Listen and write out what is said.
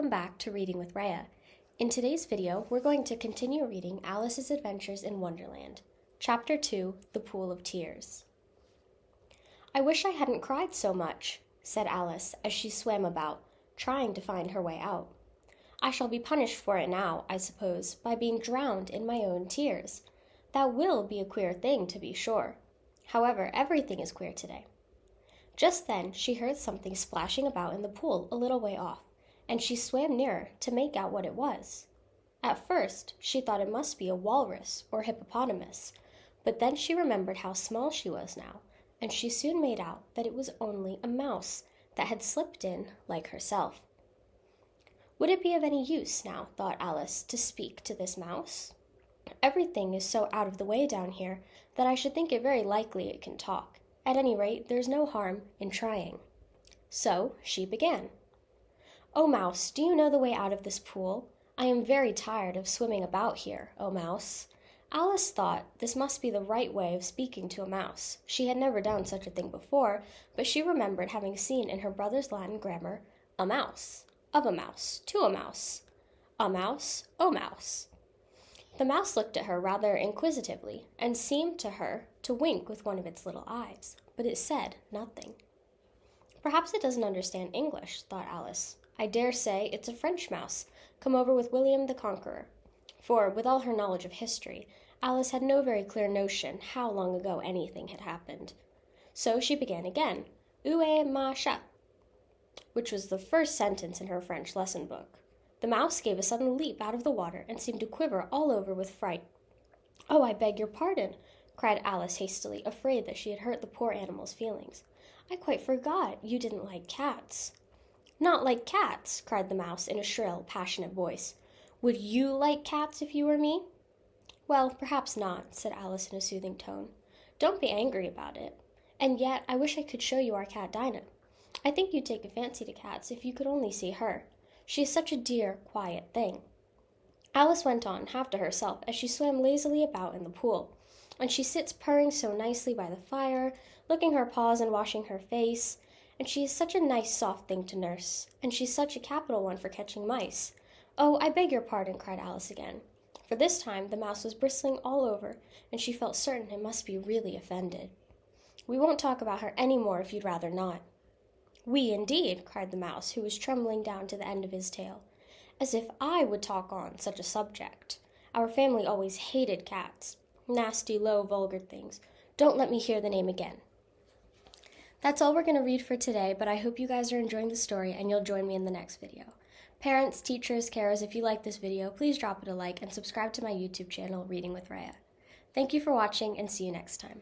welcome back to Reading with Rhea. In today's video, we're going to continue reading Alice's Adventures in Wonderland, Chapter 2, The Pool of Tears. "I wish I hadn't cried so much," said Alice as she swam about, trying to find her way out. "I shall be punished for it now, I suppose, by being drowned in my own tears. That will be a queer thing, to be sure. However, everything is queer today." Just then she heard something splashing about in the pool a little way off, and she swam nearer to make out what it was. At first she thought it must be a walrus or hippopotamus, but then she remembered how small she was now, and she soon made out that it was only a mouse that had slipped in like herself. Would it be of any use now, thought Alice, to speak to this mouse? Everything is so out of the way down here that I should think it very likely it can talk. At any rate, there's no harm in trying. So she began. "Oh, Mouse, do you know the way out of this pool? I am very tired of swimming about here, oh Mouse." Alice thought this must be the right way of speaking to a mouse. She had never done such a thing before, but she remembered having seen in her brother's Latin grammar, a mouse, of a mouse, to a mouse, a mouse, oh mouse. The mouse looked at her rather inquisitively, and seemed to her to wink with one of its little eyes, but it said nothing. "Perhaps it doesn't understand English," thought Alice. "I dare say it's a French mouse, come over with William the Conqueror." For, with all her knowledge of history, Alice had no very clear notion how long ago anything had happened. So she began again, "Où est ma chat?" which was the first sentence in her French lesson book. The mouse gave a sudden leap out of the water and seemed to quiver all over with fright. "Oh, I beg your pardon," cried Alice hastily, afraid that she had hurt the poor animal's feelings. "I quite forgot you didn't like cats." "Not like cats!" cried the mouse in a shrill, passionate voice. "Would you like cats if you were me?" "Well, perhaps not," said Alice in a soothing tone. "Don't be angry about it. And yet, I wish I could show you our cat Dinah. I think you'd take a fancy to cats if you could only see her. She is such a dear, quiet thing." Alice went on, half to herself, as she swam lazily about in the pool. "And she sits purring so nicely by the fire, licking her paws and washing her face. And she is such a nice, soft thing to nurse. And she's such a capital one for catching mice." "Oh, I beg your pardon," cried Alice again. For this time the mouse was bristling all over, and she felt certain it must be really offended. "We won't talk about her any more if you'd rather not." "We, indeed!" cried the mouse, who was trembling down to the end of his tail. "As if I would talk on such a subject. Our family always hated cats. Nasty, low, vulgar things. Don't let me hear the name again." That's all we're going to read for today, but I hope you guys are enjoying the story and you'll join me in the next video. Parents, teachers, carers, if you like this video, please drop it a like and subscribe to my YouTube channel, Reading with Rhea. Thank you for watching and see you next time.